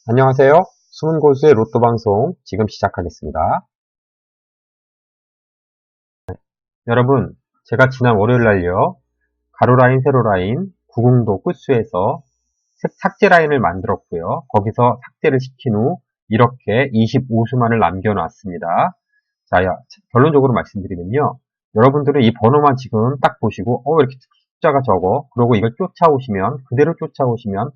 안녕하세요. 숨은 고수의 로또 방송 지금 시작하겠습니다. 여러분, 제가 지난 월요일 날요. 가로라인, 세로라인, 구궁도 끝수에서 삭제 라인을 만들었고요. 거기서 삭제를 시킨 후 이렇게 25수만을 남겨놨습니다. 자, 결론적으로 말씀드리면요. 여러분들은 이 번호만 지금 딱 보시고 왜 이렇게 숫자가 적어? 그러고 이걸 쫓아오시면 그대로 쫓아오시면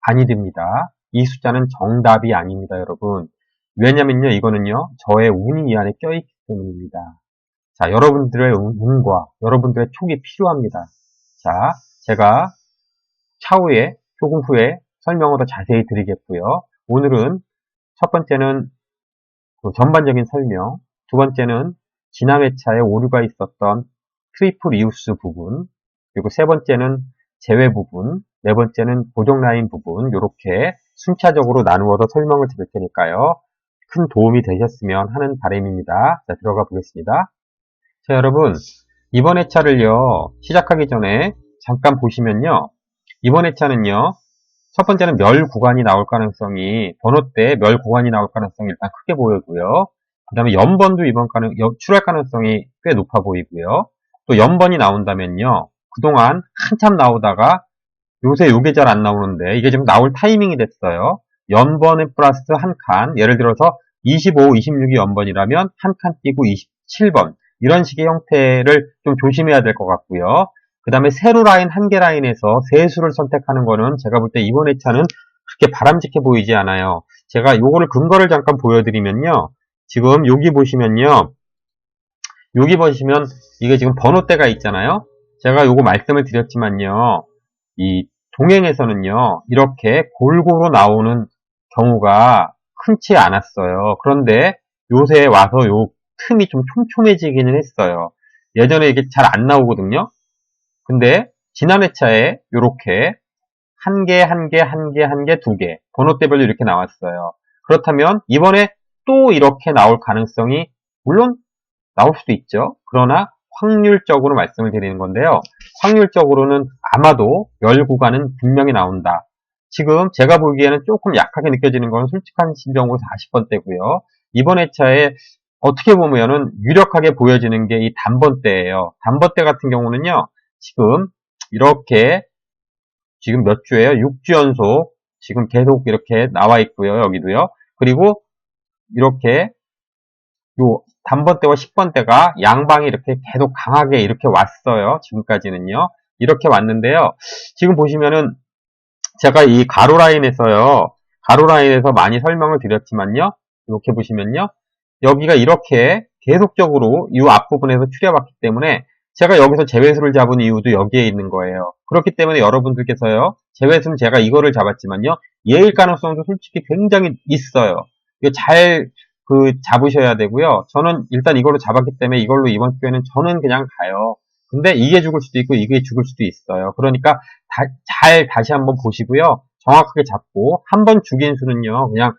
아니 됩니다. 이 숫자는 정답이 아닙니다, 여러분. 왜냐면요, 이거는요, 저의 운이 이 안에 껴있기 때문입니다. 자, 여러분들의 운과 여러분들의 촉이 필요합니다. 자, 제가 차후에, 조금 후에 설명을 더 자세히 드리겠고요. 오늘은 첫 번째는 전반적인 설명, 두 번째는 지난 회차에 오류가 있었던 트리플 이웃수 부분, 그리고 세 번째는 제외 부분, 네 번째는 고정 라인 부분, 이렇게 순차적으로 나누어서 설명을 드릴 테니까요. 큰 도움이 되셨으면 하는 바람입니다. 자, 들어가 보겠습니다. 자, 여러분, 이번 회차를요, 시작하기 전에 잠깐 보시면요, 이번 회차는요, 첫 번째는 멸 구간이 나올 가능성이, 번호 때 멸 구간이 나올 가능성이 일단 크게 보이고요. 그 다음에 연번도 출할 가능성이 꽤 높아 보이고요. 또 연번이 나온다면요, 그동안 한참 나오다가 요새 요게 잘 안 나오는데 이게 지금 나올 타이밍이 됐어요. 연번에 플러스 한 칸, 예를 들어서 25, 26이 연번이라면 한 칸 띄고 27번 이런 식의 형태를 좀 조심해야 될 것 같고요. 그 다음에 세로 라인, 한 개 라인에서 세 수를 선택하는 거는 제가 볼 때 이번 회차는 그렇게 바람직해 보이지 않아요. 제가 요거를 근거를 잠깐 보여드리면요. 지금 여기 보시면요. 여기 보시면 이게 지금 번호대가 있잖아요. 제가 요거 말씀을 드렸지만요. 이 동행에서는요, 이렇게 골고루 나오는 경우가 흔치 않았어요. 그런데 요새 와서 요 틈이 좀 촘촘해지기는 했어요. 예전에 이게 잘 안 나오거든요. 근데 지난 회차에 요렇게 한 개, 한 개, 한 개, 한 개, 두 개, 번호대별로 이렇게 나왔어요. 그렇다면 이번에 또 이렇게 나올 가능성이 물론 나올 수도 있죠. 그러나 확률적으로 말씀을 드리는 건데요. 확률적으로는 아마도 열 구간은 분명히 나온다. 지금 제가 보기에는 조금 약하게 느껴지는 건 솔직한 심정으로 40번대고요. 이번 회차에 어떻게 보면은 유력하게 보여지는 게 이 단번대예요. 단번대 같은 경우는요. 지금 이렇게 지금 몇 주예요? 6주 연속 지금 계속 이렇게 나와 있고요. 여기도요. 그리고 이렇게 요 단번대와 10번대가 양방이 이렇게 계속 강하게 이렇게 왔어요. 지금까지는요. 이렇게 왔는데요. 지금 보시면은 제가 이 가로 라인에서요. 가로 라인에서 많이 설명을 드렸지만요. 이렇게 보시면요. 여기가 이렇게 계속적으로 이 앞부분에서 추려왔기 때문에 제가 여기서 제외수를 잡은 이유도 여기에 있는 거예요. 그렇기 때문에 여러분들께서요. 제외수는 제가 이거를 잡았지만요. 얘일 가능성도 솔직히 굉장히 있어요. 이거 잘 잡으셔야 되고요. 저는 일단 이걸로 잡았기 때문에 이걸로 이번 주에는 저는 그냥 가요. 근데 이게 죽을 수도 있고 이게 죽을 수도 있어요. 그러니까 잘 다시 한번 보시고요. 정확하게 잡고 한 번 죽인 수는요. 그냥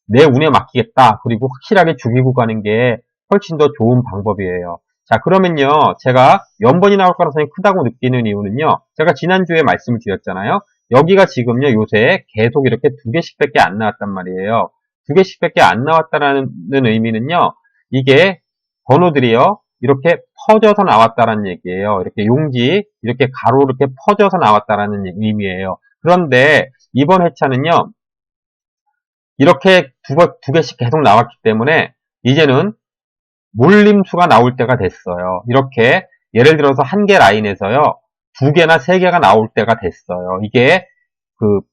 내 운에 맡기겠다. 그리고 확실하게 죽이고 가는 게 훨씬 더 좋은 방법이에요. 자, 그러면요. 제가 연번이 나올 가능성이 크다고 느끼는 이유는요. 제가 지난주에 말씀을 드렸잖아요. 여기가 지금요. 요새 계속 이렇게 두 개씩밖에 안 나왔단 말이에요. 두 개씩밖에 안 나왔다라는 의미는요. 이게 번호들이요. 이렇게 퍼져서 나왔다라는 얘기예요. 이렇게 용지, 이렇게 가로 이렇게 퍼져서 나왔다라는 의미예요. 그런데 이번 회차는요. 이렇게 두 개씩 계속 나왔기 때문에 이제는 몰림수가 나올 때가 됐어요. 이렇게 예를 들어서 한 개 라인에서요. 두 개나 세 개가 나올 때가 됐어요. 이게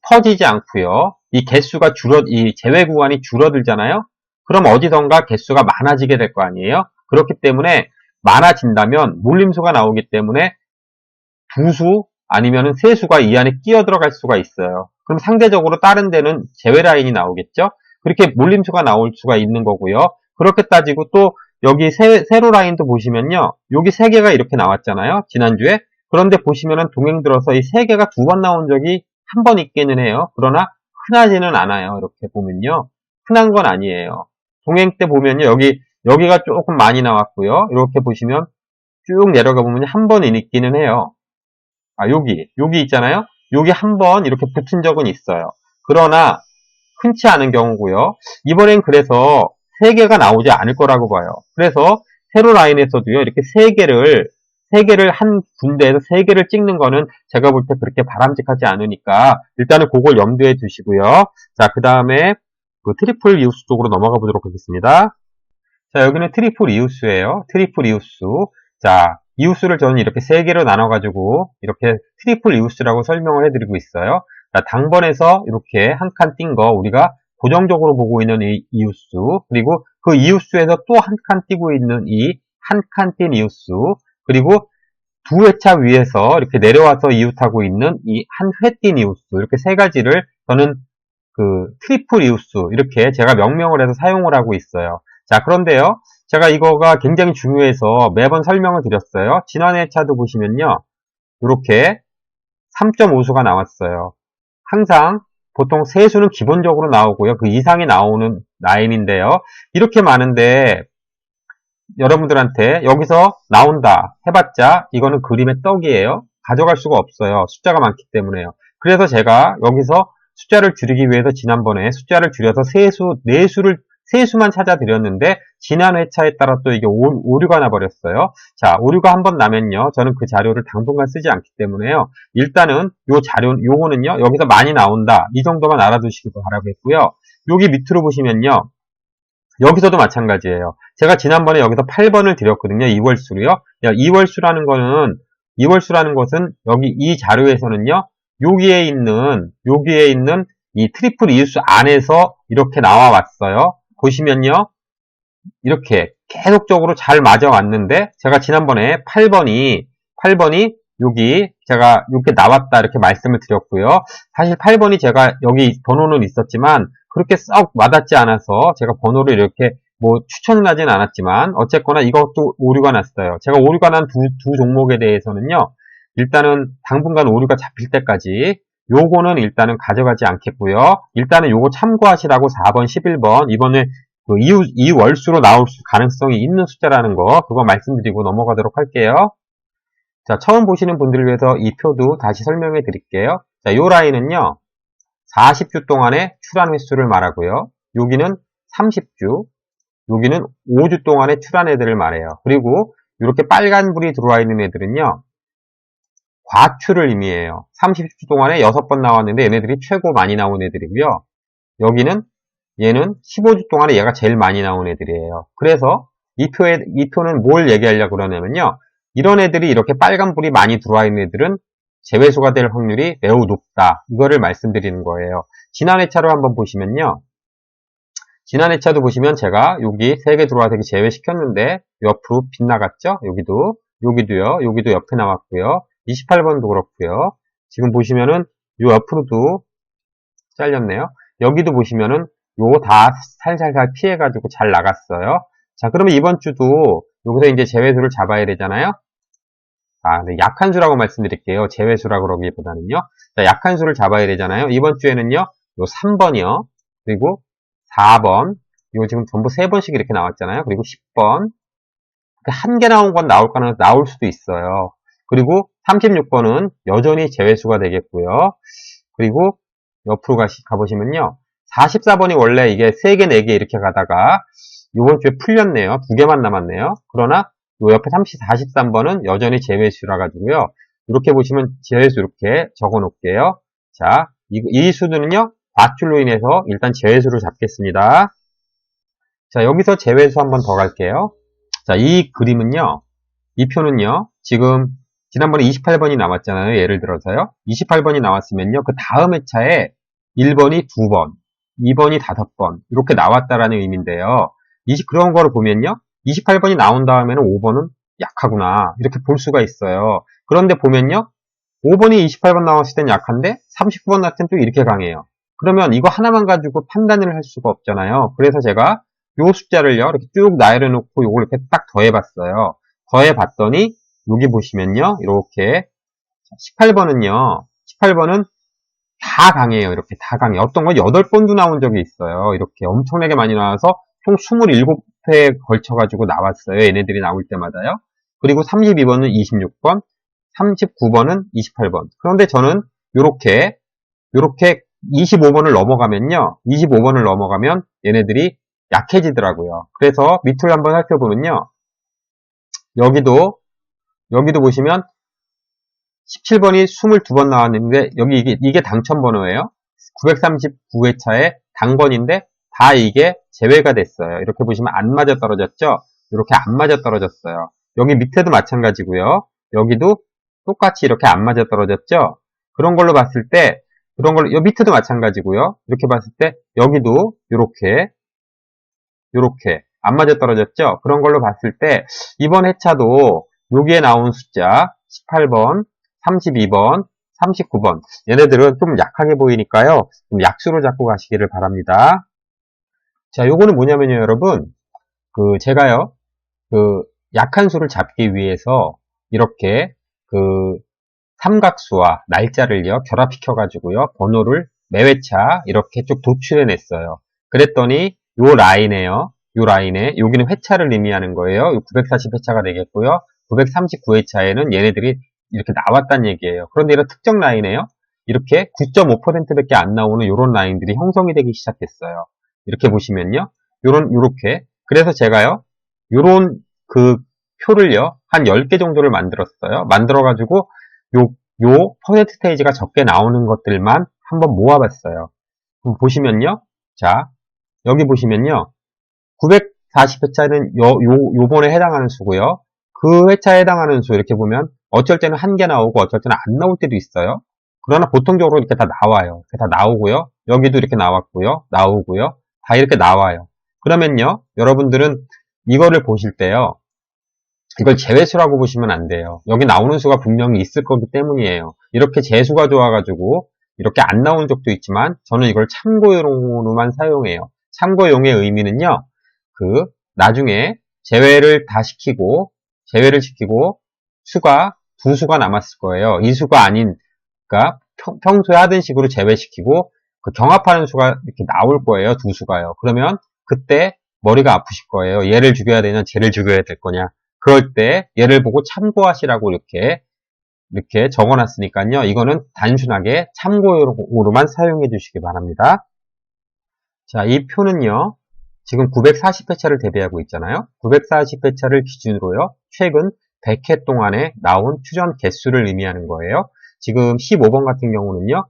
퍼지지 않고요. 이 개수가 이 제외 구간이 줄어들잖아요. 그럼 어디선가 개수가 많아지게 될 거 아니에요. 그렇기 때문에 많아진다면 몰림수가 나오기 때문에 두 수 아니면 세 수가 이 안에 끼어 들어갈 수가 있어요. 그럼 상대적으로 다른 데는 제외 라인이 나오겠죠. 그렇게 몰림수가 나올 수가 있는 거고요. 그렇게 따지고 또 여기 세로 라인도 보시면요. 여기 세 개가 이렇게 나왔잖아요. 지난주에. 그런데 보시면은 동행 들어서 이 세 개가 두 번 나온 적이 한 번 있기는 해요. 그러나 흔하지는 않아요. 이렇게 보면요. 흔한 건 아니에요. 동행 때 보면요. 여기가 조금 많이 나왔고요. 이렇게 보시면 쭉 내려가 보면 한 번 있기는 해요. 여기 있잖아요. 여기 한 번 이렇게 붙은 적은 있어요. 그러나 흔치 않은 경우고요. 이번엔 그래서 3개가 나오지 않을 거라고 봐요. 그래서 세로 라인에서도요, 이렇게 3개를 한 군데에서 3개를 찍는 거는 제가 볼 때 그렇게 바람직하지 않으니까 일단은 그걸 염두에 두시고요. 자, 그 다음에 그 트리플 이웃수 쪽으로 넘어가 보도록 하겠습니다. 자, 여기는 트리플 이웃수예요. 트리플 이웃수. 자, 이웃수를 저는 이렇게 3개로 나눠가지고 이렇게 트리플 이웃수라고 설명을 해드리고 있어요. 자, 당번에서 이렇게 한 칸 띈 거 우리가 고정적으로 보고 있는 이 이웃수, 그리고 그 이웃수에서 또 한 칸 띄고 있는 이 한 칸 띈 이웃수, 그리고 두 회차 위에서 이렇게 내려와서 이웃하고 있는 이 한 회 띈 이웃수, 이렇게 3가지를 저는 그 트리플 이웃수 이렇게 제가 명명을 해서 사용을 하고 있어요. 자, 그런데요, 제가 이거가 굉장히 중요해서 매번 설명을 드렸어요. 지난 회차도 보시면요, 이렇게 3.5수가 나왔어요. 항상 보통 세수는 기본적으로 나오고요, 그 이상이 나오는 라인인데요, 이렇게 많은데 여러분들한테 여기서 나온다 해봤자 이거는 그림의 떡이에요. 가져갈 수가 없어요. 숫자가 많기 때문에요. 그래서 제가 여기서 숫자를 줄이기 위해서 지난번에 숫자를 줄여서 세수만 찾아드렸는데 지난 회차에 따라 또 이게 오류가 나버렸어요. 자, 오류가 한번 나면요, 저는 그 자료를 당분간 쓰지 않기 때문에요. 일단은 요거는요, 여기서 많이 나온다, 이 정도만 알아두시기 바라겠고요. 여기 밑으로 보시면요, 여기서도 마찬가지예요. 제가 지난번에 여기서 8번을 드렸거든요. 2월수로요. 2월수라는 것은 여기 이 자료에서는요, 여기에 있는 이 트리플 이웃수 안에서 이렇게 나와 왔어요. 보시면요, 이렇게 계속적으로 잘 맞아 왔는데, 제가 지난번에 8번이 여기 제가 이렇게 나왔다 이렇게 말씀을 드렸고요. 사실 8번이 제가 여기 번호는 있었지만 그렇게 썩 와닿지 않아서 제가 번호를 이렇게 뭐 추천은 하진 않았지만 어쨌거나 이것도 오류가 났어요. 제가 오류가 난 두 종목에 대해서는요, 일단은 당분간 오류가 잡힐 때까지 요거는 일단은 가져가지 않겠고요. 일단은 요거 참고하시라고 4번, 11번 이번에 그 이월수로 나올 가능성이 있는 숫자라는 거, 그거 말씀드리고 넘어가도록 할게요. 자, 처음 보시는 분들을 위해서 이 표도 다시 설명해 드릴게요. 자, 요 라인은요, 40주 동안의 출한 횟수를 말하고요. 여기는 30주, 여기는 5주 동안의 출한 애들을 말해요. 그리고 이렇게 빨간 불이 들어와 있는 애들은요, 과출을 의미해요. 30주 동안에 6번 나왔는데 얘네들이 최고 많이 나온 애들이고요. 얘는 15주 동안에 얘가 제일 많이 나온 애들이에요. 그래서 이 표는 뭘 얘기하려고 그러냐면요, 이런 애들이 이렇게 빨간 불이 많이 들어와 있는 애들은 제외수가 될 확률이 매우 높다, 이거를 말씀드리는 거예요. 지난 회차로 한번 보시면요, 지난 회차도 보시면 제가 여기 3개 들어와서 제외시켰는데 옆으로 빗나갔죠? 여기도요, 여기도 옆에 나왔고요, 28번도 그렇고요. 지금 보시면은 요 옆으로도 잘렸네요. 여기도 보시면은 요거 다 살살살 피해가지고 잘 나갔어요. 자, 그러면 이번 주도 여기서 이제 제외수를 잡아야 되잖아요. 네, 약한 수라고 말씀드릴게요. 제외수라고 그러기보다는요. 자, 약한 수를 잡아야 되잖아요. 이번 주에는요, 요 3번이요. 그리고 4번. 이거 지금 전부 3번씩 이렇게 나왔잖아요. 그리고 10번. 한 개 나온 건 나올 수도 있어요. 그리고 36번은 여전히 제외수가 되겠고요. 그리고 옆으로 가보시면요, 44번이 원래 이게 3개, 4개 이렇게 가다가 이번 주에 풀렸네요. 2개만 남았네요. 그러나 요 옆에 43번은 여전히 제외수라 가지고요. 이렇게 보시면 제외수 이렇게 적어 놓을게요. 자, 이 수들은요, 과출로 인해서 일단 제외수를 잡겠습니다. 자, 여기서 제외수 한번 더 갈게요. 자, 이 그림은요, 이 표는요, 지금 지난번에 28번이 나왔잖아요. 예를 들어서요. 28번이 나왔으면요, 그 다음 회차에 1번이 2번, 2번이 5번 이렇게 나왔다라는 의미인데요. 그런 거를 보면요, 28번이 나온 다음에는 5번은 약하구나 이렇게 볼 수가 있어요. 그런데 보면요, 5번이 28번 나왔을 땐 약한데 39번 나왔을 땐 또 이렇게 강해요. 그러면 이거 하나만 가지고 판단을 할 수가 없잖아요. 그래서 제가 요 숫자를요, 이렇게 쭉 나열해 놓고 요걸 이렇게 딱 더해봤어요. 더해봤더니 여기 보시면요, 이렇게 18번은 다 강해요. 이렇게 다 강해요. 어떤 건 8번도 나온 적이 있어요. 이렇게 엄청나게 많이 나와서 총 27회에 걸쳐가지고 나왔어요. 얘네들이 나올 때마다요. 그리고 32번은 26번, 39번은 28번. 그런데 저는 요렇게 25번을 넘어가면요. 25번을 넘어가면 얘네들이 약해지더라고요. 그래서 밑을 한번 살펴보면요. 여기도 보시면 17번이 22번 나왔는데 여기 이게 당첨번호예요. 939회차에 당번인데 다 이게 제외가 됐어요. 이렇게 보시면 안 맞아 떨어졌죠? 이렇게 안 맞아 떨어졌어요. 여기 밑에도 마찬가지고요. 여기도 똑같이 이렇게 안 맞아 떨어졌죠? 그런 걸로 봤을 때 여 밑에도 마찬가지고요. 이렇게 봤을 때 여기도 이렇게 안 맞아 떨어졌죠? 그런 걸로 봤을 때 이번 회차도 여기에 나온 숫자 18번, 32번, 39번 얘네들은 좀 약하게 보이니까요. 좀 약수로 잡고 가시기를 바랍니다. 자, 요거는 뭐냐면요, 여러분. 제가요, 약한 수를 잡기 위해서 이렇게 삼각수와 날짜를요, 결합시켜가지고요, 번호를 매회차 이렇게 쭉 도출해냈어요. 그랬더니 요 라인에요. 요 라인에 여기는 회차를 의미하는 거예요. 940회차가 되겠고요. 939회차에는 얘네들이 이렇게 나왔단 얘기예요. 그런데 이런 특정 라인에요. 이렇게 9.5%밖에 안 나오는 이런 라인들이 형성이 되기 시작했어요. 이렇게 보시면요. 요렇게. 그래서 제가요. 요런 표를요. 한 10개 정도를 만들었어요. 만들어가지고 요 퍼센트 스테이지가 적게 나오는 것들만 한번 모아봤어요. 그럼 보시면요. 자, 여기 보시면요. 940회차는 요번에 해당하는 수고요. 그 회차에 해당하는 수 이렇게 보면 어쩔 때는 한 개 나오고 어쩔 때는 안 나올 때도 있어요. 그러나 보통적으로 이렇게 다 나와요. 이렇게 다 나오고요. 여기도 이렇게 나왔고요. 나오고요. 다 이렇게 나와요. 그러면요. 여러분들은 이거를 보실 때요. 이걸 제외수라고 보시면 안 돼요. 여기 나오는 수가 분명히 있을 거기 때문이에요. 이렇게 재수가 좋아가지고 이렇게 안 나오는 적도 있지만 저는 이걸 참고용으로만 사용해요. 참고용의 의미는요. 나중에 제외를 시키고 수가 두 수가 남았을 거예요. 이 수가 아닌 그러니까 평소에 하던 식으로 제외시키고 경합하는 수가 이렇게 나올 거예요. 두 수가요. 그러면 그때 머리가 아프실 거예요. 얘를 죽여야 되냐, 쟤를 죽여야 될 거냐. 그럴 때 얘를 보고 참고하시라고 이렇게 적어놨으니까요. 이거는 단순하게 참고용으로만 사용해 주시기 바랍니다. 자, 이 표는요. 지금 940회차를 대비하고 있잖아요. 940회차를 기준으로요. 최근 100회 동안에 나온 출연 개수를 의미하는 거예요. 지금 15번 같은 경우는요.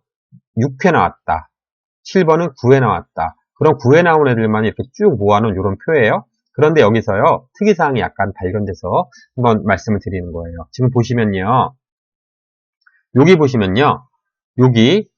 6회 나왔다. 7번은 9회 나왔다. 그럼 9회 나온 애들만 이렇게 쭉 모아놓은 이런 표예요. 그런데 여기서요. 특이사항이 약간 발견돼서 한번 말씀을 드리는 거예요. 지금 보시면요. 여기 보시면요. 여기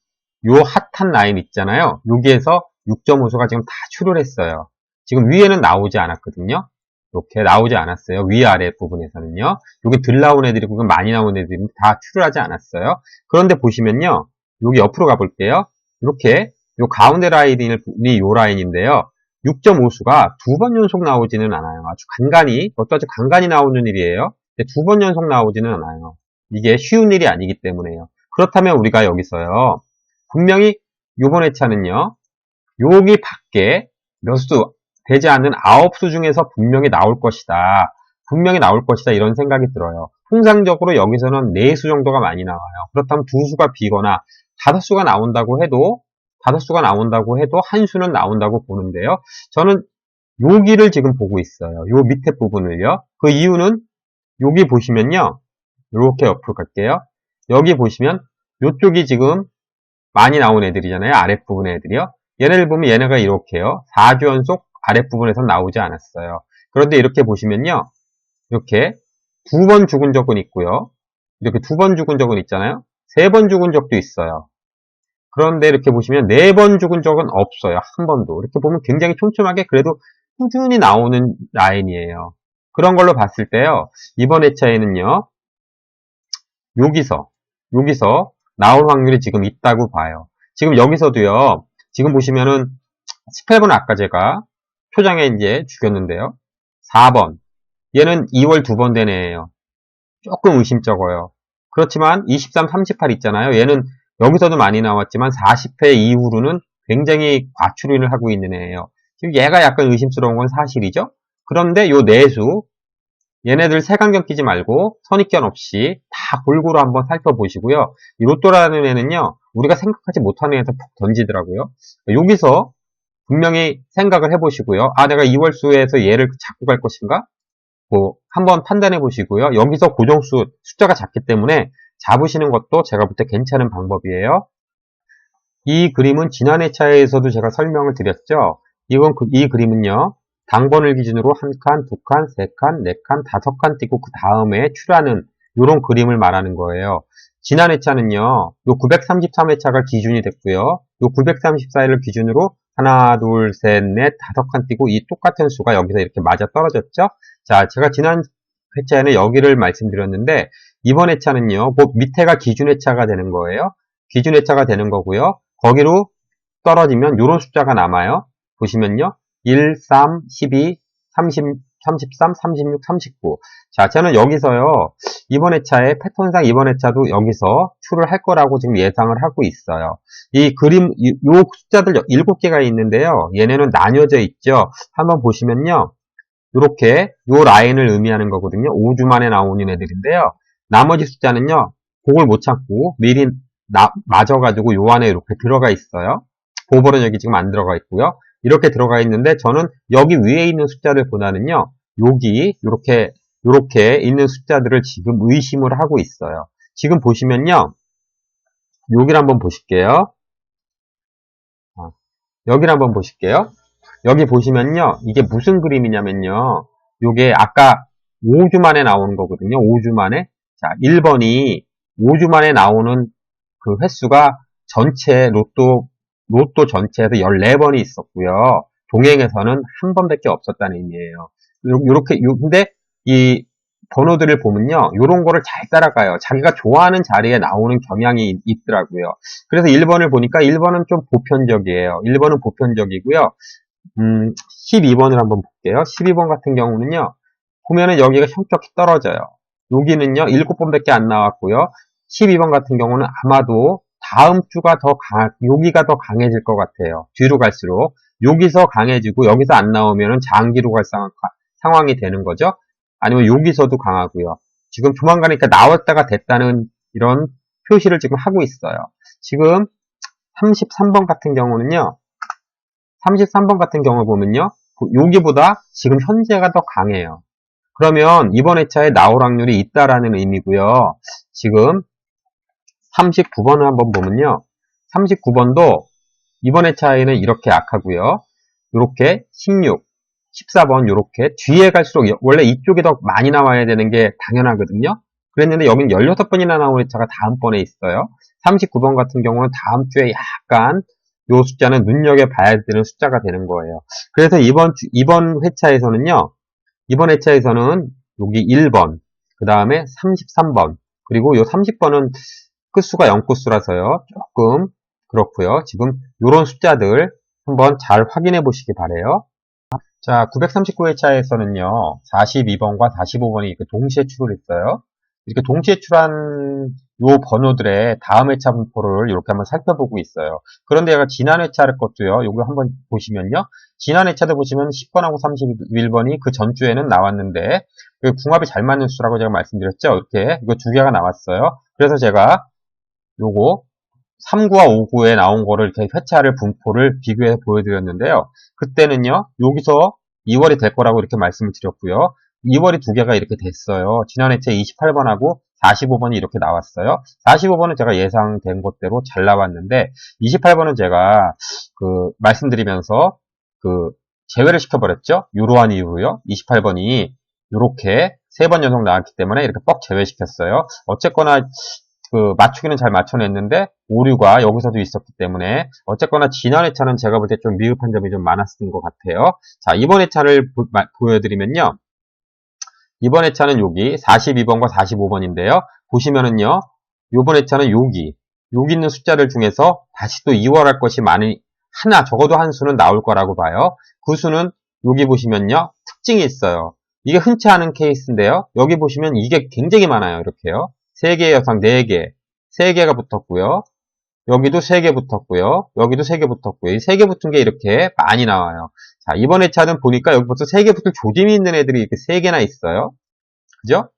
요 핫한 라인 있잖아요. 여기에서 6.5수가 지금 다 출혈했어요. 지금 위에는 나오지 않았거든요. 이렇게 나오지 않았어요. 위아래 부분에서는요. 여기 덜 나온 애들이고 많이 나온 애들이 다 출혈하지 않았어요. 그런데 보시면요. 여기 옆으로 가볼게요. 이렇게 요 가운데 라인이 요 라인인데요. 6.5수가 두 번 연속 나오지는 않아요. 아주 그것도 아주 간간히 나오는 일이에요. 두 번 연속 나오지는 않아요. 이게 쉬운 일이 아니기 때문에요. 그렇다면 우리가 여기서요. 분명히 요번 회차는요. 여기 밖에 몇 수 되지 않는 9수 중에서 분명히 나올 것이다. 이런 생각이 들어요. 통상적으로 여기서는 4수 정도가 많이 나와요. 그렇다면 2수가 비거나 5수가 나온다고 해도 한 수는 나온다고 보는데요. 저는 여기를 지금 보고 있어요. 요 밑에 부분을요. 그 이유는 여기 보시면요. 이렇게 옆으로 갈게요. 여기 보시면 이쪽이 지금 많이 나온 애들이잖아요. 아랫부분의 애들이요. 얘네를 보면 얘네가 이렇게요. 4주 연속 아랫부분에서 나오지 않았어요. 그런데 이렇게 보시면요. 이렇게 2번 죽은 적은 있고요. 이렇게 2번 죽은 적은 있잖아요. 3번 죽은 적도 있어요. 그런데 이렇게 보시면 4번 죽은 적은 없어요. 한 번도. 이렇게 보면 굉장히 촘촘하게 그래도 꾸준히 나오는 라인이에요. 그런 걸로 봤을 때요. 이번 회차에는요. 여기서 나올 확률이 지금 있다고 봐요. 지금 여기서도요. 지금 보시면은 18번 아까 제가 표장에 이제 죽였는데요. 4번. 얘는 2월 2번 된 애예요. 조금 의심쩍어요. 그렇지만 23, 38 있잖아요. 얘는 여기서도 많이 나왔지만 40회 이후로는 굉장히 과출혈을 하고 있는 애예요. 지금 얘가 약간 의심스러운 건 사실이죠. 그런데 요 내수 얘네들 색안경 끼지 말고 선입견 없이 다 골고루 한번 살펴보시고요. 이 로또라는 애는요, 우리가 생각하지 못하는 애에서 푹 던지더라고요. 여기서 분명히 생각을 해보시고요. 아, 내가 이월수에서 얘를 잡고 갈 것인가? 뭐 한번 판단해 보시고요. 여기서 고정수 숫자가 작기 때문에 잡으시는 것도 제가 볼 때 괜찮은 방법이에요. 이 그림은 지난 회차에서도 제가 설명을 드렸죠. 이 그림은요. 당번을 기준으로 한 칸, 두 칸, 세 칸, 네 칸, 다섯 칸 띄고 그 다음에 출하는 이런 그림을 말하는 거예요. 지난 회차는요. 요 933회차가 기준이 됐고요. 요 934회를 기준으로 하나, 둘, 셋, 넷, 다섯 칸 띄고 이 똑같은 수가 여기서 이렇게 맞아 떨어졌죠. 자, 제가 지난 회차에는 여기를 말씀드렸는데 이번 회차는요. 그 밑에가 기준 회차가 되는 거예요. 기준 회차가 되는 거고요. 거기로 떨어지면 이런 숫자가 남아요. 보시면요. 1, 3, 12, 30, 33, 36, 39. 자, 저는 여기서요. 이번 회차에 패턴상 이번 회차도 여기서 출을 할 거라고 지금 예상을 하고 있어요. 이 그림, 요 숫자들 7개가 있는데요. 얘네는 나뉘어져 있죠. 한번 보시면요. 이렇게 요 라인을 의미하는 거거든요. 5주 만에 나오는 애들인데요. 나머지 숫자는요. 그걸 못 찾고 미리 맞아가지고 요 안에 이렇게 들어가 있어요. 보벌은 여기 지금 안 들어가 있고요. 이렇게 들어가 있는데 저는 여기 위에 있는 숫자를 보다는요. 여기 이렇게 있는 숫자들을 지금 의심을 하고 있어요. 지금 보시면요. 여기를 한번 보실게요. 여기를 한번 보실게요. 여기 보시면요. 이게 무슨 그림이냐면요. 요게 아까 5주 만에 나오는 거거든요. 5주 만에. 자, 1번이 5주 만에 나오는 그 횟수가 전체 로또 전체에서 14번이 있었고요. 동행에서는 한 번밖에 없었다는 의미예요. 근데 이 번호들을 보면요. 요런 거를 잘 따라가요. 자기가 좋아하는 자리에 나오는 경향이 있더라고요. 그래서 1번을 보니까 1번은 좀 보편적이에요. 1번은 보편적이고요. 12번을 한번 볼게요. 12번 같은 경우는요. 보면은 여기가 성격이 떨어져요. 여기는요. 7번밖에 안 나왔고요. 12번 같은 경우는 아마도 다음 주가 여기가 더 강해질 것 같아요. 뒤로 갈수록. 여기서 강해지고 여기서 안 나오면은 장기로 갈 상황이 되는 거죠. 아니면 여기서도 강하고요. 지금 조만간이니까 나왔다가 됐다는 이런 표시를 지금 하고 있어요. 지금 33번 같은 경우는요. 33번 같은 경우 보면요. 여기보다 지금 현재가 더 강해요. 그러면 이번 회차에 나올 확률이 있다라는 의미고요. 지금 39번을 한번 보면요. 39번도 이번 회차에는 이렇게 약하고요. 이렇게 16, 14번 이렇게 뒤에 갈수록 원래 이쪽이 더 많이 나와야 되는 게 당연하거든요. 그랬는데 여긴 16번이나 나온 회차가 다음번에 있어요. 39번 같은 경우는 다음 주에 약간 요 숫자는 눈여겨봐야 되는 숫자가 되는 거예요. 그래서 이번 회차에서는요. 이번 회차에서는 여기 1번, 그 다음에 33번, 그리고 요 30번은 끝수가 0끝수라서요. 조금 그렇고요. 지금 요런 숫자들 한번 잘 확인해 보시기 바래요. 자, 939회차에서는요, 42번과 45번이 이렇게 동시에 출을 했어요. 이렇게 동시에 출한 요 번호들의 다음 회차 분포를 이렇게 한번 살펴보고 있어요. 그런데 제가 지난 회차를 것도요, 요거 한번 보시면요. 지난 회차도 보시면 10번하고 31번이 그 전주에는 나왔는데, 그 궁합이 잘 맞는 수라고 제가 말씀드렸죠? 이렇게, 이거 두 개가 나왔어요. 그래서 제가 요거 3구와 5구에 나온 거를 이렇게 회차를 분포를 비교해서 보여드렸는데요. 그때는요, 여기서 2월이 될 거라고 이렇게 말씀을 드렸고요. 2월이 두 개가 이렇게 됐어요. 지난 회차 28번하고 45번이 이렇게 나왔어요. 45번은 제가 예상된 것대로 잘 나왔는데, 28번은 제가 말씀드리면서 제외를 시켜버렸죠. 이러한 이유로요. 28번이 이렇게 3번 연속 나왔기 때문에 이렇게 뻑 제외시켰어요. 어쨌거나 맞추기는 잘 맞춰냈는데 오류가 여기서도 있었기 때문에 어쨌거나 지난 회차는 제가 볼 때 좀 미흡한 점이 좀 많았던 것 같아요. 자, 이번 회차를 보여드리면요. 이번 회차는 여기 42번과 45번인데요. 보시면은요. 이번 회차는 여기 있는 숫자들 중에서 다시 또 2월 할 것이 적어도 한 수는 나올 거라고 봐요. 그 수는 여기 보시면요. 특징이 있어요. 이게 흔치 않은 케이스인데요. 여기 보시면 이게 굉장히 많아요. 이렇게요. 3개의 여상 4개, 3개가 붙었고요. 여기도 3개 붙었고요. 여기도 3개 붙었고요. 이 3개 붙은 게 이렇게 많이 나와요. 자, 이번 회차는 보니까 여기 벌써 3개 붙을 조짐이 있는 애들이 이렇게 3개나 있어요. 그죠?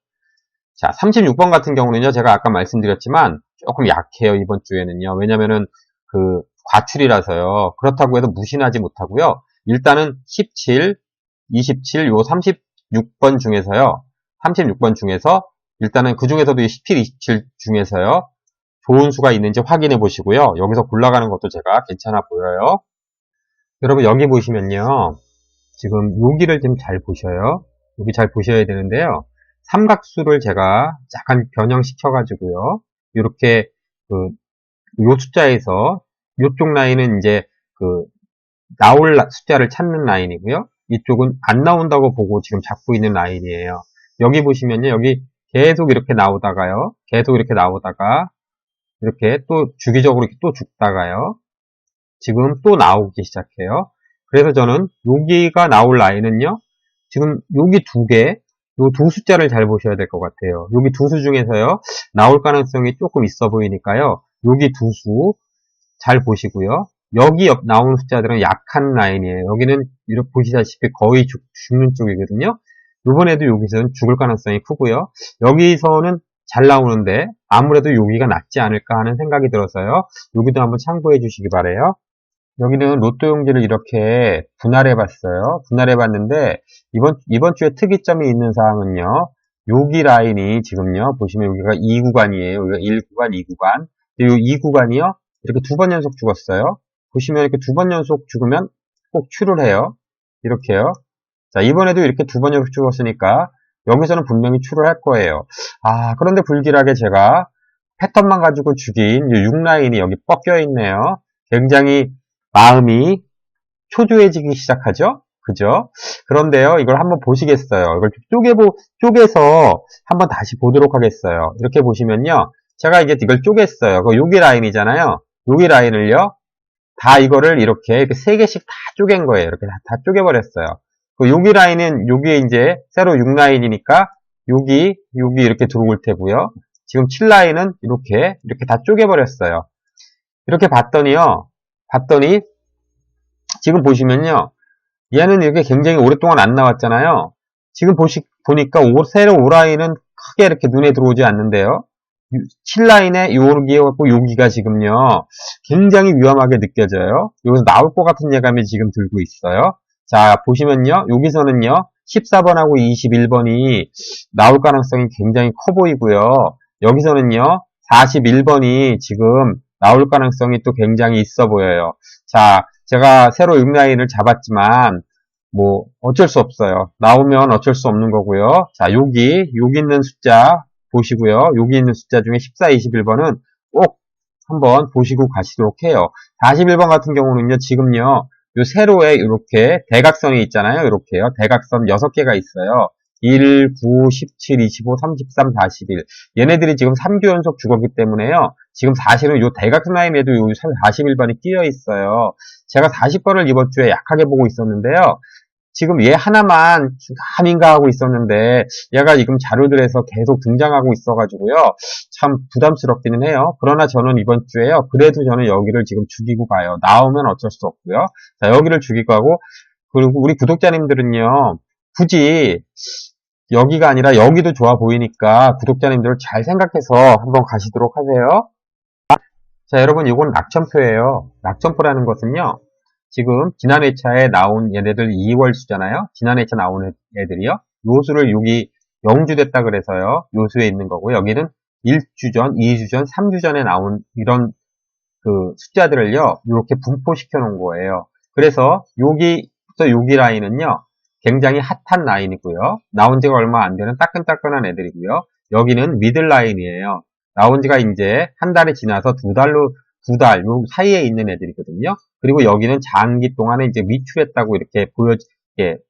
자, 36번 같은 경우는요, 제가 아까 말씀드렸지만 조금 약해요, 이번 주에는요. 왜냐면은 그 과출이라서요. 그렇다고 해서 무신하지 못하고요. 일단은 17, 27, 요 36번 중에서요. 36번 중에서 일단은 그 중에서도 이 17, 27 중에서요. 좋은 수가 있는지 확인해 보시고요. 여기서 골라가는 것도 제가 괜찮아 보여요. 여러분 여기 보시면요. 지금 여기를 좀 잘 보셔요. 여기 잘 보셔야 되는데요. 삼각수를 제가 약간 변형시켜가지고요. 이렇게 요 숫자에서 이쪽 라인은 이제 나올 숫자를 찾는 라인이고요. 이쪽은 안 나온다고 보고 지금 잡고 있는 라인이에요. 여기 보시면요. 여기 계속 이렇게 나오다가요. 계속 이렇게 나오다가 이렇게 또 주기적으로 이렇게 또 죽다가요. 지금 또 나오기 시작해요. 그래서 저는 여기가 나올 라인은요. 지금 여기 두 개, 요 두 숫자를 잘 보셔야 될 것 같아요. 여기 두 수 중에서요. 나올 가능성이 조금 있어 보이니까요. 여기 두 수 잘 보시고요. 여기 나오는 숫자들은 약한 라인이에요. 여기는 이렇게 보시다시피 거의 죽는 쪽이거든요. 이번에도 여기서는 죽을 가능성이 크고요. 여기서는 잘 나오는데 아무래도 여기가 낫지 않을까 하는 생각이 들어서요. 여기도 한번 참고해 주시기 바래요. 여기는 로또 용지를 이렇게 분할해 봤어요. 분할해 봤는데 이번 주에 특이점이 있는 사항은요. 여기 라인이 지금요. 보시면 여기가 2구간이에요. 여기가 1구간, 2구간. 이 2구간이요. 이렇게 두 번 연속 죽었어요. 보시면 이렇게 두 번 연속 죽으면 꼭 출을 해요. 이렇게요. 자, 이번에도 이렇게 두 번 연속 죽었으니까 여기서는 분명히 출을 할 거예요. 아, 그런데 불길하게 제가 패턴만 가지고 죽인 6라인이 여기 뻗겨 있네요. 굉장히 마음이 초조해지기 시작하죠? 그죠? 그런데요, 이걸 한번 보시겠어요? 이걸 쪼개서 한번 다시 보도록 하겠어요. 이렇게 보시면요. 제가 이제 이걸 쪼갰어요. 여기 라인이잖아요. 여기 라인을요. 다 이거를 이렇게 세 개씩 다 쪼갠 거예요. 이렇게 다 쪼개버렸어요. 여기 라인은 여기에 이제 새로 6라인이니까 여기 이렇게 들어올 테고요. 지금 7라인은 이렇게 다 쪼개버렸어요. 이렇게 봤더니 지금 보시면요. 얘는 이렇게 굉장히 오랫동안 안 나왔잖아요. 지금 보니까 새로 5라인은 크게 이렇게 눈에 들어오지 않는데요. 7라인에 여기가 지금요. 굉장히 위험하게 느껴져요. 여기서 나올 것 같은 예감이 지금 들고 있어요. 자, 보시면요. 여기서는요. 14번하고 21번이 나올 가능성이 굉장히 커 보이고요. 여기서는요. 41번이 지금 나올 가능성이 또 굉장히 있어 보여요. 자, 제가 새로 6라인을 잡았지만 뭐 어쩔 수 없어요. 나오면 어쩔 수 없는 거고요. 자, 여기 있는 숫자 보시고요. 여기 있는 숫자 중에 14, 21번은 꼭 한번 보시고 가시도록 해요. 41번 같은 경우는요. 지금요. 요 세로에 이렇게 대각선이 있잖아요. 이렇게요. 대각선 6개가 있어요. 1, 9, 17, 25, 33, 41. 얘네들이 지금 3교 연속 죽었기 때문에요. 지금 사실은 요 대각선 라인에도 요 41번이 끼어 있어요. 제가 40번을 이번 주에 약하게 보고 있었는데요. 지금 얘 하나만 가민가 하고 있었는데 얘가 지금 자료들에서 계속 등장하고 있어가지고요. 참 부담스럽기는 해요. 그러나 저는 이번 주에요. 그래도 저는 여기를 지금 죽이고 가요. 나오면 어쩔 수 없고요. 자, 여기를 죽이고 가고 그리고 우리 구독자님들은요. 굳이 여기가 아니라 여기도 좋아 보이니까 구독자님들 잘 생각해서 한번 가시도록 하세요. 자, 여러분 이건 낙천표예요. 낙천표라는 것은요. 지금 지난 회차에 나온 얘네들 2월 수잖아요. 지난 회차 나온 애들이요. 요 수를 여기 0주 됐다 그래서요. 요 수에 있는 거고 여기는 1주 전, 2주 전, 3주 전에 나온 이런 숫자들을요. 이렇게 분포시켜 놓은 거예요. 그래서 여기부터 여기 라인은요. 굉장히 핫한 라인이고요. 나온 지가 얼마 안 되는 따끈따끈한 애들이고요. 여기는 미들 라인이에요. 나온 지가 이제 한 달이 지나서 두 달 요 사이에 있는 애들이거든요. 그리고 여기는 장기 동안에 이제 미출했다고 이렇게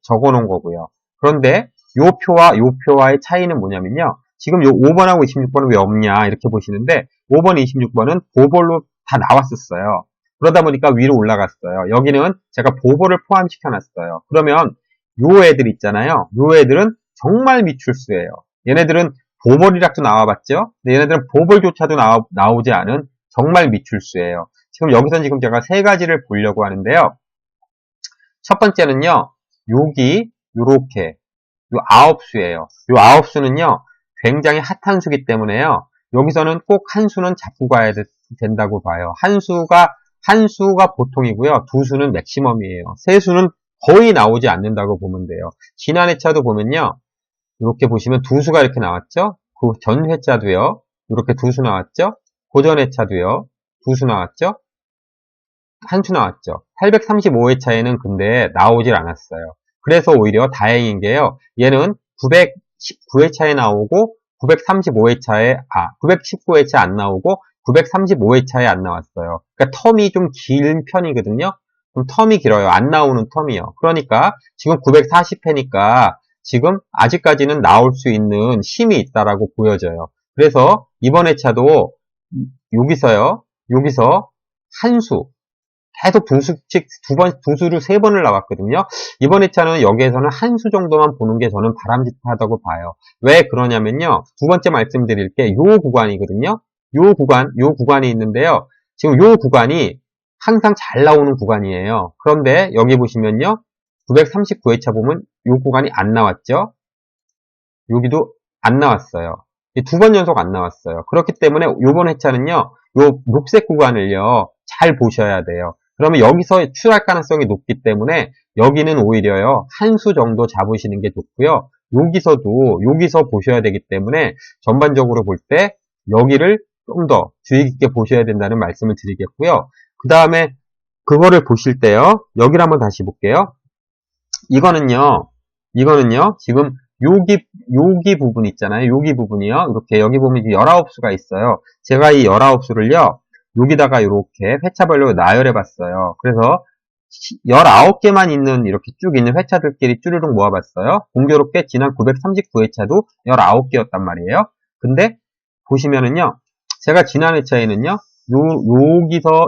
적어 놓은 거고요. 그런데 요 표와의 차이는 뭐냐면요. 지금 요 5번하고 26번은 왜 없냐 이렇게 보시는데 5번, 26번은 보볼로 다 나왔었어요. 그러다 보니까 위로 올라갔어요. 여기는 제가 보볼을 포함시켜 놨어요. 그러면 요 애들 있잖아요. 요 애들은 정말 미출수예요. 얘네들은 보볼이라도 나와봤죠? 근데 얘네들은 보볼조차도 나오지 않은 정말 미출수예요. 지금 여기서 지금 제가 세 가지를 보려고 하는데요. 첫 번째는요. 여기 아홉수예요. 요 아홉수는요, 굉장히 핫한 수기 때문에요. 여기서는 꼭 한 수는 잡고 가야 된다고 봐요. 한 수가 보통이고요. 두 수는 맥시멈이에요. 세 수는 거의 나오지 않는다고 보면 돼요. 지난 회차도 보면요. 이렇게 보시면 두 수가 이렇게 나왔죠? 그 전 회차도요. 이렇게 두 수 나왔죠? 고전 회차도요. 두 수 나왔죠? 한 수 나왔죠. 835회차에는 근데 나오질 않았어요. 그래서 오히려 다행인 게요. 얘는 919회차에 나오고 919회차 안 나오고 935회차에 안 나왔어요. 그러니까 텀이 좀 긴 편이거든요. 좀 텀이 길어요. 안 나오는 텀이요. 그러니까 지금 940회니까 지금 아직까지는 나올 수 있는 힘이 있다라고 보여져요. 그래서 이번 회차도 여기서 한 수, 계속 두 수씩 두 수를 세 번을 나왔거든요. 이번 회차는 여기에서는 한 수 정도만 보는 게 저는 바람직하다고 봐요. 왜 그러냐면요. 두 번째 말씀드릴 게 요 구간이거든요. 요 구간이 있는데요. 지금 요 구간이 항상 잘 나오는 구간이에요. 그런데 여기 보시면요. 939회차 보면 요 구간이 안 나왔죠. 여기도 안 나왔어요. 두 번 연속 안 나왔어요. 그렇기 때문에 요번 회차는요. 요 녹색 구간을요. 잘 보셔야 돼요. 그러면 여기서 출할 가능성이 높기 때문에 여기는 오히려요. 한 수 정도 잡으시는 게 좋고요. 여기서 보셔야 되기 때문에 전반적으로 볼 때 여기를 좀 더 주의 깊게 보셔야 된다는 말씀을 드리겠고요. 그 다음에 그거를 보실 때요. 여기를 한번 다시 볼게요. 이거는요. 지금 여기 부분 있잖아요. 여기 부분이요. 이렇게 여기 보면 19수가 있어요. 제가 이 19수를요. 여기다가 이렇게 회차별로 나열해 봤어요. 그래서 19개만 있는 이렇게 쭉 있는 회차들끼리 쭈르륵 모아봤어요. 공교롭게 지난 939회차도 19개였단 말이에요. 근데 보시면은요. 제가 지난 회차에는요.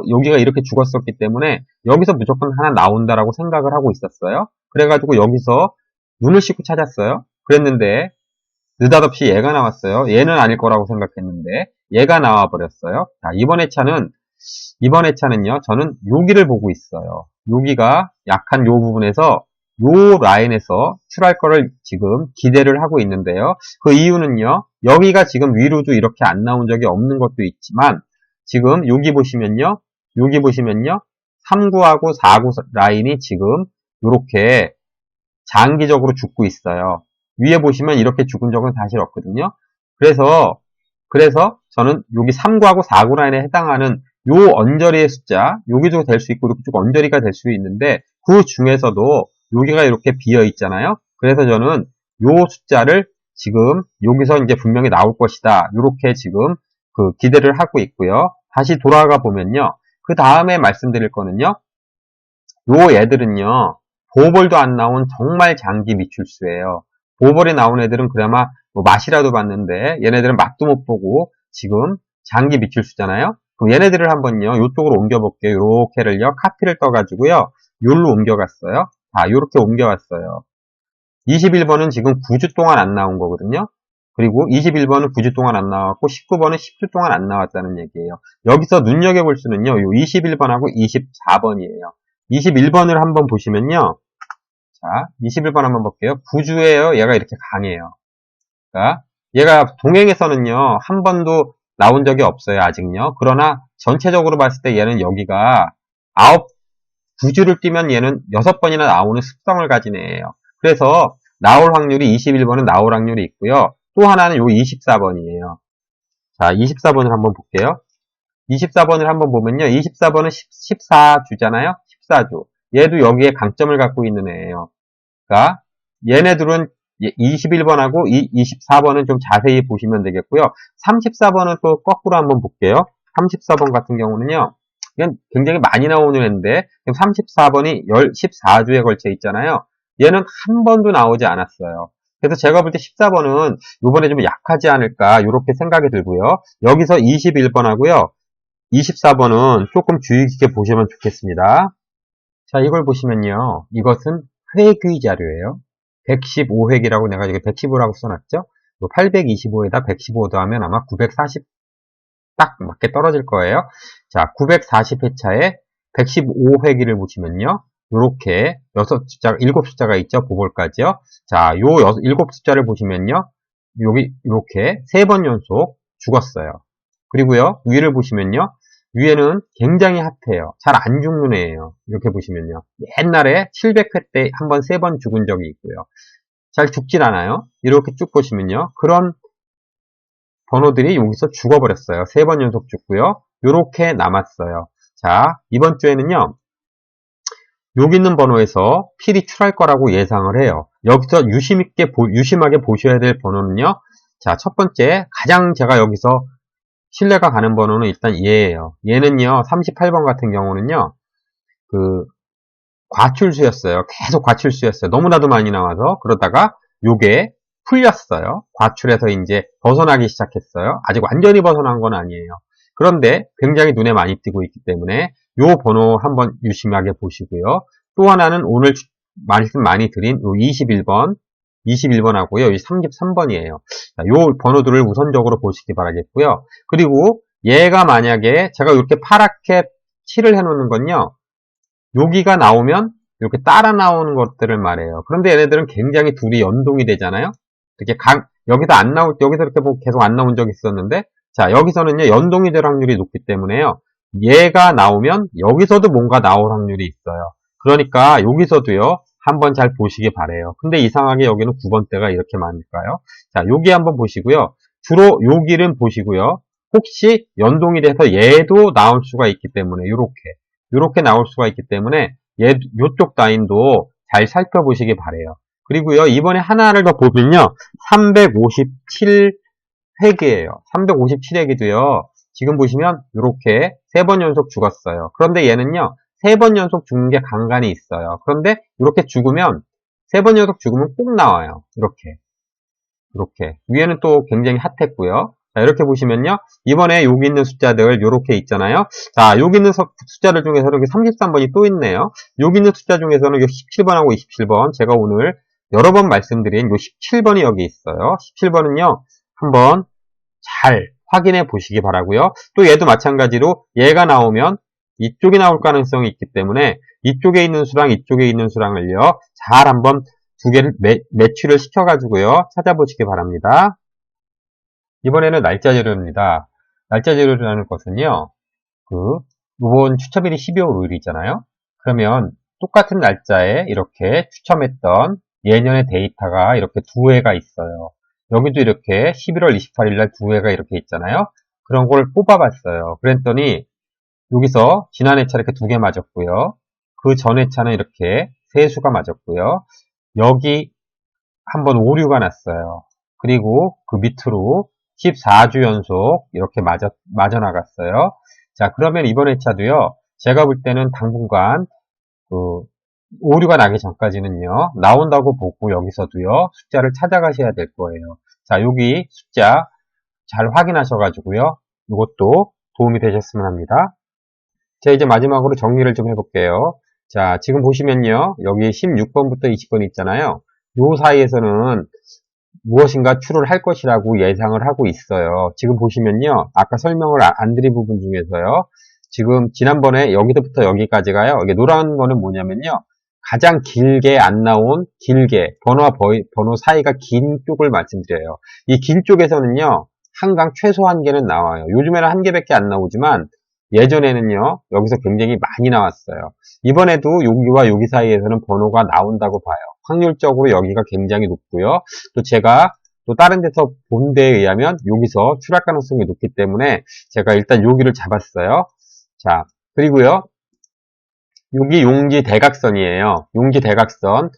여기가 이렇게 죽었었기 때문에 여기서 무조건 하나 나온다라고 생각을 하고 있었어요. 그래가지고 여기서 눈을 씻고 찾았어요. 그랬는데 느닷없이 얘가 나왔어요. 얘는 아닐 거라고 생각했는데 얘가 나와버렸어요. 자, 이번 회차는요. 저는 여기를 보고 있어요. 여기가 약한 요 부분에서 요 라인에서 출할 거를 지금 기대를 하고 있는데요. 그 이유는요. 여기가 지금 위로도 이렇게 안 나온 적이 없는 것도 있지만 지금 여기 보시면요. 3구하고 4구 라인이 지금 이렇게 장기적으로 죽고 있어요. 위에 보시면 이렇게 죽은 적은 사실 없거든요. 그래서 저는 여기 3구하고 4구 라인에 해당하는 요 언저리의 숫자, 여기도 될 수 있고 이렇게 쭉 언저리가 될 수 있는데 그 중에서도 여기가 이렇게 비어 있잖아요. 그래서 저는 요 숫자를 지금 여기서 이제 분명히 나올 것이다. 이렇게 지금 그 기대를 하고 있고요. 다시 돌아가 보면요. 그 다음에 말씀드릴 거는요. 요 애들은요. 보벌도 안 나온 정말 장기 미출수예요. 보벌에 나온 애들은 그나마 뭐 맛이라도 봤는데 얘네들은 맛도 못 보고 지금 장기 미출수잖아요. 그럼 얘네들을 한번요. 이쪽으로 옮겨볼게요. 요렇게를요. 카피를 떠가지고요. 요로 옮겨갔어요. 자, 요렇게 옮겨왔어요. 21번은 지금 9주 동안 안 나온 거거든요. 그리고 21번은 9주 동안 안 나왔고 19번은 10주 동안 안 나왔다는 얘기예요. 여기서 눈여겨볼 수는요. 요 21번하고 24번이에요. 21번을 한번 보시면요. 자, 21번 한번 볼게요. 9주에요. 얘가 이렇게 강해요. 그러니까 얘가 동행에서는요. 한 번도 나온 적이 없어요. 아직요. 그러나 전체적으로 봤을 때 얘는 여기가 9주를 뛰면 얘는 6번이나 나오는 습성을 가진 애예요. 그래서 나올 확률이 21번은 나올 확률이 있고요. 또 하나는 요 24번이에요. 자, 24번을 한번 볼게요. 24번을 한번 보면요. 24번은 14주잖아요. 14주. 얘도 여기에 강점을 갖고 있는 애예요. 그러니까 얘네들은 21번하고 24번은 좀 자세히 보시면 되겠고요. 34번은 또 거꾸로 한번 볼게요. 34번 같은 경우는요. 이건 굉장히 많이 나오는 애인데 34번이 14주에 걸쳐 있잖아요. 얘는 한 번도 나오지 않았어요. 그래서 제가 볼 때 14번은 이번에 좀 약하지 않을까 이렇게 생각이 들고요. 여기서 21번하고요. 24번은 조금 주의 깊게 보시면 좋겠습니다. 자, 이걸 보시면요. 이것은 회귀 자료예요. 115회기라고 내가 여기 115라고 써놨죠? 825에다 115 더하면 아마 940 딱 맞게 떨어질 거예요. 자, 940회차에 115회기를 보시면요. 요렇게 7숫자가 있죠. 보볼까지요. 자, 요 7숫자를 보시면요. 여기 이렇게 3번 연속 죽었어요. 그리고요, 위를 보시면요. 위에는 굉장히 핫해요. 잘 안 죽는 애예요. 이렇게 보시면요. 옛날에 700회 때 한 번 3번 죽은 적이 있고요. 잘 죽진 않아요. 이렇게 쭉 보시면요. 그런 번호들이 여기서 죽어버렸어요. 3번 연속 죽고요. 이렇게 남았어요. 자, 이번 주에는요. 여기 있는 번호에서 필이 출할 거라고 예상을 해요. 여기서 유심하게 보셔야 될 번호는요. 자, 첫 번째, 가장 제가 여기서 신뢰가 가는 번호는 일단 얘예요. 얘는요, 38번 같은 경우는요, 과출수였어요. 계속 과출수였어요. 너무나도 많이 나와서, 그러다가 요게 풀렸어요. 과출에서 이제 벗어나기 시작했어요. 아직 완전히 벗어난 건 아니에요. 그런데 굉장히 눈에 많이 띄고 있기 때문에 요 번호 한번 유심하게 보시고요. 또 하나는 오늘 말씀 많이 드린 요 21번하고요. 이 33번이에요. 요 번호들을 우선적으로 보시기 바라겠고요. 그리고 얘가 만약에 제가 이렇게 파랗게 칠을 해놓는 건요. 여기가 나오면 이렇게 따라 나오는 것들을 말해요. 그런데 얘네들은 굉장히 둘이 연동이 되잖아요. 이렇게 여기서 이렇게 계속 안 나온 적이 있었는데, 자, 여기서는요, 연동이 될 확률이 높기 때문에요. 얘가 나오면 여기서도 뭔가 나올 확률이 있어요. 그러니까 여기서도요, 한번 잘 보시기 바래요. 근데 이상하게 여기는 9번대가 이렇게 많을까요? 자, 여기 한번 보시고요. 주로 여기를 보시고요. 혹시 연동이 돼서 얘도 나올 수가 있기 때문에 요렇게 나올 수가 있기 때문에 요쪽 라인도 잘 살펴보시기 바래요. 그리고요, 이번에 하나를 더 보면요, 357회기예요. 357회기도요, 지금 보시면 이렇게 3번 연속 죽었어요. 그런데 얘는요, 3번 연속 죽는 게 간간히 있어요. 그런데 이렇게 죽으면 3번 연속 죽으면 꼭 나와요. 이렇게 위에는 또 굉장히 핫했고요. 자, 이렇게 보시면요, 이번에 여기 있는 숫자들 이렇게 있잖아요. 자, 여기 있는 숫자들 중에서 여기 33번이 또 있네요. 여기 있는 숫자 중에서는 17번하고 27번, 제가 오늘 여러 번 말씀드린 요 17번이 여기 있어요. 17번은요, 한번 잘 확인해 보시기 바라고요. 또 얘도 마찬가지로 얘가 나오면 이쪽이 나올 가능성이 있기 때문에 이쪽에 있는 수랑 이쪽에 있는 수랑을요, 잘 한번 두 개를 매치를 시켜가지고요, 찾아보시기 바랍니다. 이번에는 날짜 재료입니다. 날짜 재료라는 것은요, 이번 추첨일이 12월 5일이잖아요. 그러면 똑같은 날짜에 이렇게 추첨했던 예년의 데이터가 이렇게 두 회가 있어요. 여기도 이렇게 11월 28일 날 두 회가 이렇게 있잖아요. 그런 걸 뽑아봤어요. 그랬더니 여기서 지난 회차 이렇게 두 개 맞았고요. 그 전 회차는 이렇게 세 수가 맞았고요. 여기 한번 오류가 났어요. 그리고 그 밑으로 14주 연속 이렇게 맞아 나갔어요. 자, 그러면 이번 회차도요, 제가 볼 때는 당분간 오류가 나기 전까지는요, 나온다고 보고 여기서도요, 숫자를 찾아가셔야 될 거예요. 자, 여기 숫자 잘 확인하셔가지고요, 이것도 도움이 되셨으면 합니다. 자, 이제 마지막으로 정리를 좀 해볼게요. 자, 지금 보시면요, 여기 16번부터 20번 있잖아요. 요 사이에서는 무엇인가 출을 할 것이라고 예상을 하고 있어요. 지금 보시면요, 아까 설명을 안 드린 부분 중에서요, 지금 지난번에 여기서부터 여기까지가요, 이게 노란 거는 뭐냐면요, 가장 길게 안 나온, 번호 사이가 긴 쪽을 말씀드려요. 이 긴 쪽에서는요, 한강 최소 한 개는 나와요. 요즘에는 한 개밖에 안 나오지만, 예전에는요, 여기서 굉장히 많이 나왔어요. 이번에도 여기와 여기 사이에서는 번호가 나온다고 봐요. 확률적으로 여기가 굉장히 높고요. 또 제가 또 다른 데서 본 데에 의하면 여기서 출할 가능성이 높기 때문에 제가 일단 여기를 잡았어요. 자, 그리고요, 여기 용지 대각선이에요. 용지 대각선.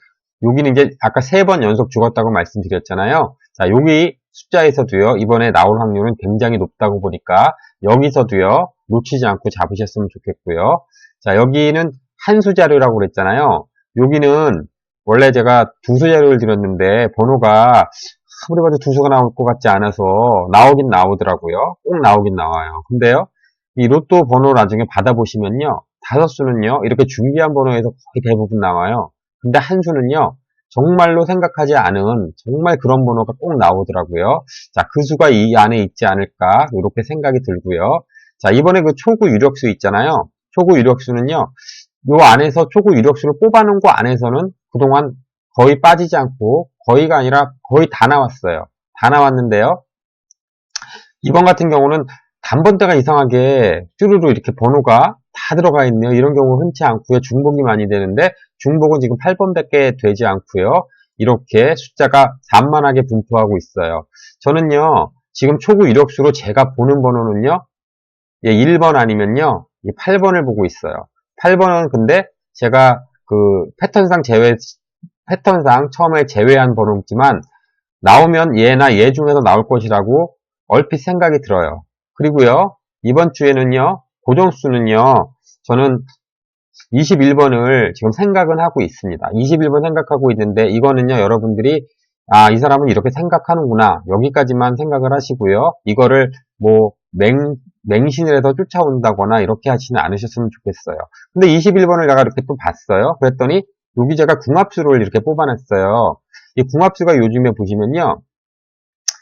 여기는 이제 아까 3번 연속 죽었다고 말씀드렸잖아요. 자, 여기 숫자에서도요, 이번에 나올 확률은 굉장히 높다고 보니까 여기서도요, 놓치지 않고 잡으셨으면 좋겠고요. 자, 여기는 한 수 자료라고 그랬잖아요. 여기는 원래 제가 두 수 자료를 드렸는데 번호가 아무리 봐도 두 수가 나올 것 같지 않아서 나오긴 나오더라고요. 꼭 나오긴 나와요. 근데요, 이 로또 번호 나중에 받아보시면요, 5수는요, 이렇게 준비한 번호에서 거의 대부분 나와요. 근데 한 수는요, 정말로 생각하지 않은 정말 그런 번호가 꼭 나오더라고요. 자, 그 수가 이 안에 있지 않을까 이렇게 생각이 들고요. 자, 이번에 그 초구 유력수 있잖아요. 초구 유력수는요, 요 안에서 초구 이력수를 뽑아놓은 거 안에서는 그동안 거의 빠지지 않고 거의가 아니라 거의 다 나왔어요. 다 나왔는데요. 이번 같은 경우는 단번대가 이상하게 쭈루루 이렇게 번호가 다 들어가 있네요. 이런 경우 흔치 않고요. 중복이 많이 되는데 중복은 지금 8번밖에 되지 않고요. 이렇게 숫자가 산만하게 분포하고 있어요. 저는요. 지금 초구 이력수로 제가 보는 번호는요. 1번 아니면요. 8번을 보고 있어요. 8번은 근데 제가 그 패턴상 처음에 제외한 번호지만 나오면 얘나 얘 중에서 나올 것이라고 얼핏 생각이 들어요. 그리고요, 이번 주에는요, 고정수는요, 저는 21번을 지금 생각은 하고 있습니다. 21번 생각하고 있는데, 이거는요, 여러분들이, 이 사람은 이렇게 생각하는구나. 여기까지만 생각을 하시고요. 이거를 맹신을 해서 쫓아온다거나 이렇게 하지는 않으셨으면 좋겠어요. 근데 21번을 내가 이렇게 또 봤어요. 그랬더니, 여기 제가 궁합수를 이렇게 뽑아냈어요. 이 궁합수가 요즘에 보시면요.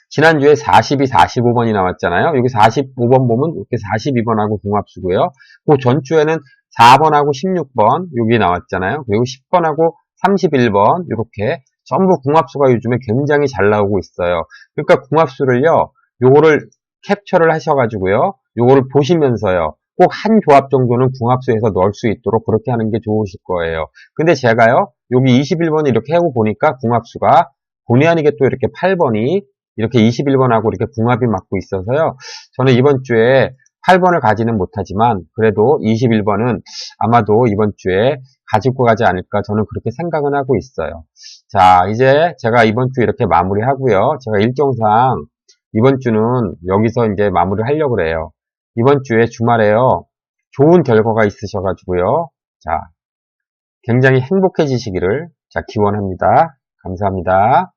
지난주에 42, 45번이 나왔잖아요. 여기 45번 보면 이렇게 42번하고 궁합수고요. 그 전주에는 4번하고 16번 여기 나왔잖아요. 그리고 10번하고 31번 이렇게 전부 궁합수가 요즘에 굉장히 잘 나오고 있어요. 그러니까 궁합수를요. 요거를 캡처를 하셔가지고요. 요거를 보시면서요. 꼭 한 조합 정도는 궁합수에서 넣을 수 있도록 그렇게 하는 게 좋으실 거예요. 근데 제가요. 여기 21번을 이렇게 하고 보니까 궁합수가 본의 아니게 또 이렇게 8번이 이렇게 21번하고 이렇게 궁합이 맞고 있어서요. 저는 이번 주에 8번을 가지는 못하지만 그래도 21번은 아마도 이번 주에 가지고 가지 않을까 저는 그렇게 생각은 하고 있어요. 자, 이제 제가 이번 주 이렇게 마무리하고요. 제가 일정상 이번 주는 여기서 이제 마무리를 하려고 그래요. 이번 주에 주말에요. 좋은 결과가 있으셔가지고요. 자, 굉장히 행복해지시기를 기원합니다. 감사합니다.